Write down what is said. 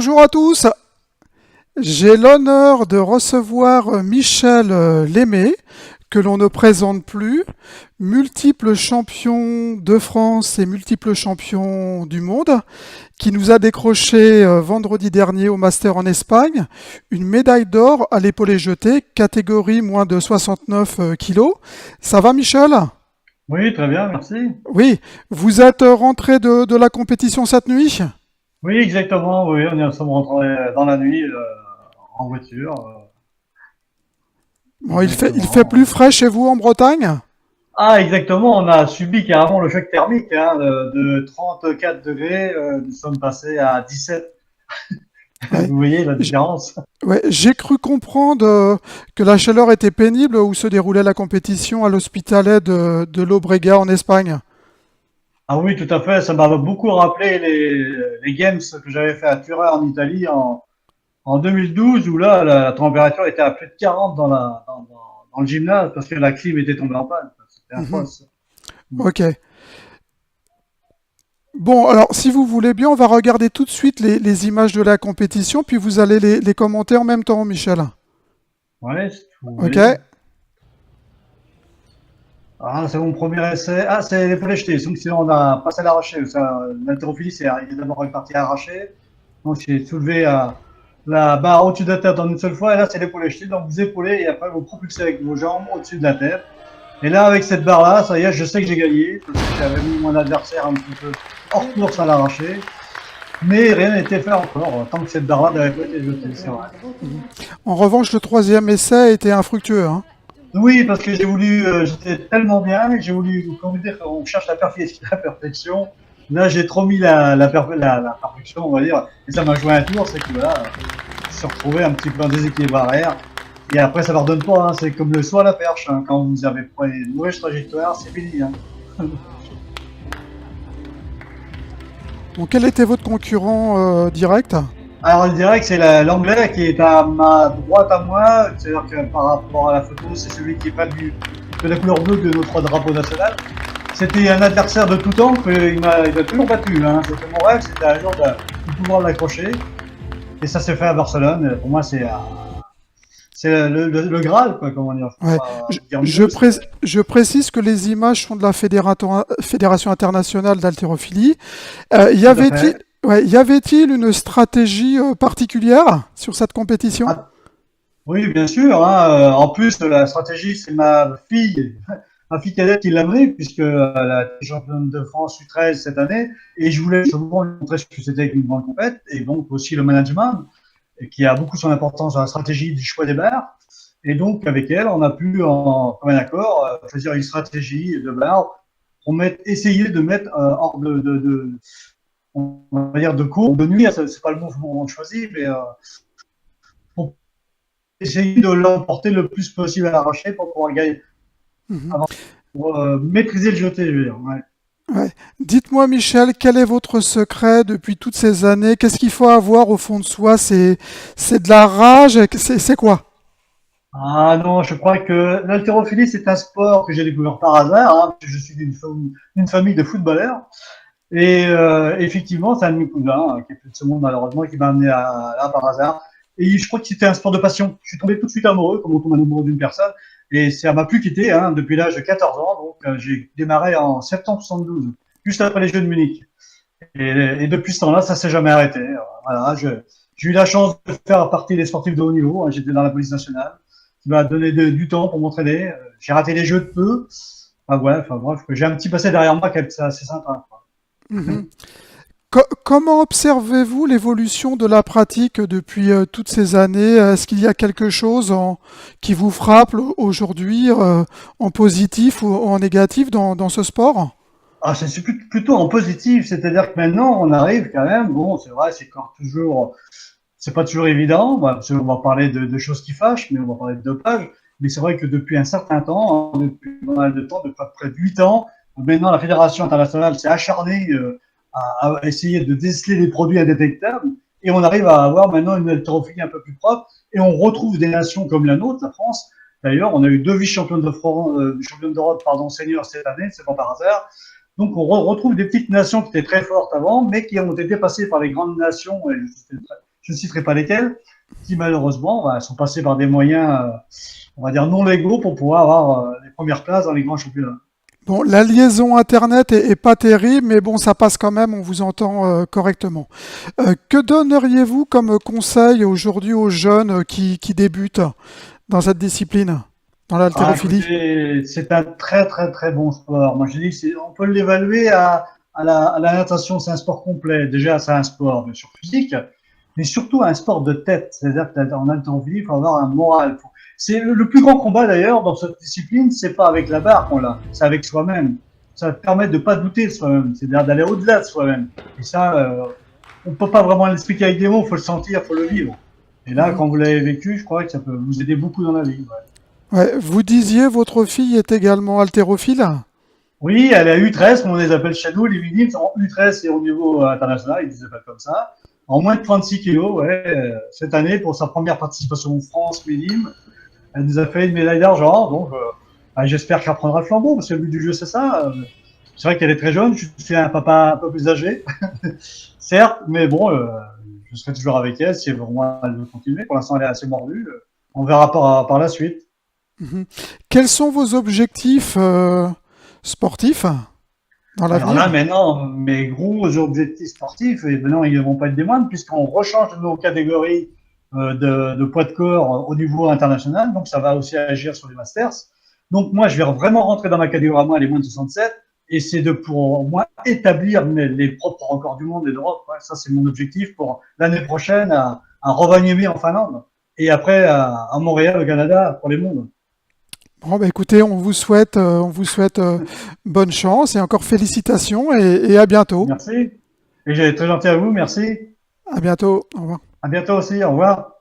Bonjour à tous. J'ai l'honneur de recevoir Michel Lémé, que l'on ne présente plus, multiple champion de France et multiple champion du monde, qui nous a décroché vendredi dernier au Master en Espagne une médaille d'or à l'épaulé jeté, catégorie moins de 69 kilos. Ça va, Michel? Oui, très bien, merci. Oui, vous êtes rentré de la compétition cette nuit? Oui, exactement, oui, nous sommes rentrés dans la nuit en voiture, Bon, il fait plus exactement. frais chez vous en Bretagne? Ah, exactement, on a subi carrément le choc thermique hein, de 34 degrés, nous sommes passés à 17. Ouais. Vous voyez la J- différence? ouais, j'ai cru comprendre que la chaleur était pénible où se déroulait la compétition à l'Hospitalet de Llobregat en Espagne. Ah oui, tout à fait, ça m'a beaucoup rappelé les Games que j'avais fait à Turin en Italie en 2012, où là, la température était à plus de 40 dans le gymnase parce que la clim était tombée en panne. C'était Mhm. atroce. Ok. Bon, alors si vous voulez bien, on va regarder tout de suite les images de la compétition, puis vous allez les commenter en même temps, Michel. Ouais, si vous Ok? voulez. Ah, c'est mon premier essai. Ah, c'est l'épaule jetée. Donc, sinon, on a passé à l'arraché. L'haltérophilie, il est d'abord une partie arrachée. Donc, j'ai soulevé la barre au-dessus de la tête en une seule fois. Et là, c'est l'épaule jetée. Donc, vous épaulez et après, vous propulsez avec vos jambes au-dessus de la tête. Et là, avec cette barre-là, ça y est, je sais que j'ai gagné. Parce que j'avais mis mon adversaire un petit peu hors course à l'arraché. Mais rien n'a été fait encore. Tant que cette barre-là n'avait pas été jetée, c'est vrai. En revanche, le troisième essai a été infructueux, hein. Oui, parce que j'ai voulu, j'étais tellement bien, j'ai voulu, comment dire, on cherche la perfection. Là, j'ai trop mis la perfection, on va dire, et ça m'a joué un tour, c'est que voilà, je me suis retrouvé un petit peu en déséquilibre arrière. Et après, ça pardonne pas, hein, c'est comme le saut à la perche, hein, quand vous avez pris une mauvaise trajectoire, c'est fini. Hein. Bon, quel était votre concurrent direct? Alors, je dirais que c'est l'anglais qui est à ma droite à moi, c'est-à-dire que par rapport à la photo, c'est celui qui est pas de la couleur bleue de notre drapeau national. C'était un adversaire de tout temps il m'a toujours battu. Hein. C'était mon rêve, c'était un jour de pouvoir l'accrocher. Et ça s'est fait à Barcelone. Pour moi, c'est le Graal, quoi, comment dire. Je peux Ouais. pas dire mieux. Je précise que les images sont de la Fédération internationale d'haltérophilie. Y Tout à avait-il fait. y avait-il une stratégie particulière sur cette compétition? Ah, oui, bien sûr. Hein. En plus, la stratégie, c'est ma fille cadette qui l'a menée, puisque elle a été championne de France U13 cette année. Et je voulais souvent lui montrer ce que c'était qu'une grande compète, et donc aussi le management, qui a beaucoup son importance dans la stratégie du choix des barres. Et donc, avec elle, on a pu, en commun accord, choisir une stratégie de barres pour essayer de mettre hors on va dire, de cours, de nuit, c'est pas le mot qu'on choisit, mais pour essayer de l'emporter le plus possible à l'arraché pour pouvoir gagner, Mhm. avant, pour maîtriser le jeté, je veux dire. Ouais. Ouais. Dites-moi, Michel, quel est votre secret depuis toutes ces années? Qu'est-ce qu'il faut avoir au fond de soi? C'est de la rage? C'est quoi? Ah non, je crois que l'haltérophilie, c'est un sport que j'ai découvert par hasard. Hein, je suis d'une famille de footballeurs. Et effectivement, c'est un de mes cousins qui est plus de ce monde malheureusement qui m'a amené là par hasard. Et je crois que c'était un sport de passion. Je suis tombé tout de suite amoureux, comme on tombe amoureux d'une personne. Et ça m'a plus quitté hein, depuis l'âge de 14 ans. Donc j'ai démarré en septembre 72, juste après les Jeux de Munich. Et depuis ce temps-là, ça s'est jamais arrêté. Voilà, j'ai eu la chance de faire partie des sportifs de haut niveau. Hein. J'étais dans la police nationale, qui m'a donné du temps pour m'entraîner. J'ai raté les Jeux de peu. Enfin bref, j'ai un petit passé derrière moi qui est assez sympa. Quoi. Mhm. Comment observez-vous l'évolution de la pratique depuis toutes ces années? Est-ce qu'il y a quelque chose qui vous frappe aujourd'hui en positif ou en négatif dans ce sport? Ah, c'est plutôt en positif, c'est-à-dire que maintenant on arrive quand même, bon, c'est vrai, c'est pas toujours évident, on va parler de choses qui fâchent, mais on va parler de dopage, mais c'est vrai que depuis un certain temps, hein, depuis pas mal de temps, depuis près de 8 ans, maintenant la Fédération internationale s'est acharnée à essayer de déceler les produits indétectables, et on arrive à avoir maintenant une haltérophilie un peu plus propre, et on retrouve des nations comme la nôtre, la France. D'ailleurs, on a eu deux vice-championnes de France, championnes d'Europe, pardon, seniors cette année, c'est pas par hasard. Donc on retrouve des petites nations qui étaient très fortes avant, mais qui ont été dépassées par les grandes nations. je ne citerai pas lesquels, qui malheureusement sont passés par des moyens, on va dire, non légaux pour pouvoir avoir les premières places dans les grands championnats. Bon, la liaison Internet est pas terrible, mais bon, ça passe quand même, on vous entend correctement. Que donneriez-vous comme conseil aujourd'hui aux jeunes qui débutent dans cette discipline, dans Ah, l'haltérophilie? écoutez, c'est un très très très bon sport. Moi, je dis que on peut l'évaluer à la natation, c'est un sport complet. Déjà, c'est un sport bien sûr physique, mais surtout un sport de tête. C'est-à-dire qu'en haltérophilie, il faut avoir un moral. C'est le plus grand combat d'ailleurs dans cette discipline, c'est pas avec la barre qu'on l'a, c'est avec soi-même. Ça te permet de pas douter de soi-même, c'est-à-dire d'aller au-delà de soi-même. Et ça, on peut pas vraiment l'expliquer avec des mots, faut le sentir, faut le vivre. Et là, Mhm. quand vous l'avez vécu, je crois que ça peut vous aider beaucoup dans la vie. Ouais. Ouais, vous disiez votre fille est également haltérophile? Oui, elle est à U13, mais on les appelle chez nous, les minimes. En U13, c'est au niveau international, ils les appellent comme ça. En moins de 36 kilos, ouais, cette année, pour sa première participation en France minime, elle nous a fait une médaille d'argent. Donc, j'espère qu'elle reprendra le flambeau, parce que le but du jeu, c'est ça. C'est vrai qu'elle est très jeune, je suis un papa un peu plus âgé, certes, mais bon, je serai toujours avec elle si vraiment elle veut continuer. Pour l'instant, elle est assez mordue. On verra par la suite. Mhm. Quels sont vos objectifs sportifs dans Alors là, l'avenir? maintenant, mes gros objectifs sportifs, et maintenant, ils ne vont pas être des moindres, puisqu'on rechange nos catégories de poids de corps au niveau international. Donc, ça va aussi agir sur les Masters. Donc, moi, je vais vraiment rentrer dans ma catégorie à moi, les moins de 67. Et c'est de, pour moi, établir les propres records du monde et d'Europe. Ouais, ça, c'est mon objectif pour l'année prochaine à Rovaniemi en Finlande. Et après, à Montréal, au Canada, pour les mondes. Bon, bah, écoutez, on vous souhaite bonne chance et encore félicitations et à bientôt. Merci. Et j'ai très gentil à vous. Merci. À bientôt. Au revoir. À bientôt aussi. Au revoir.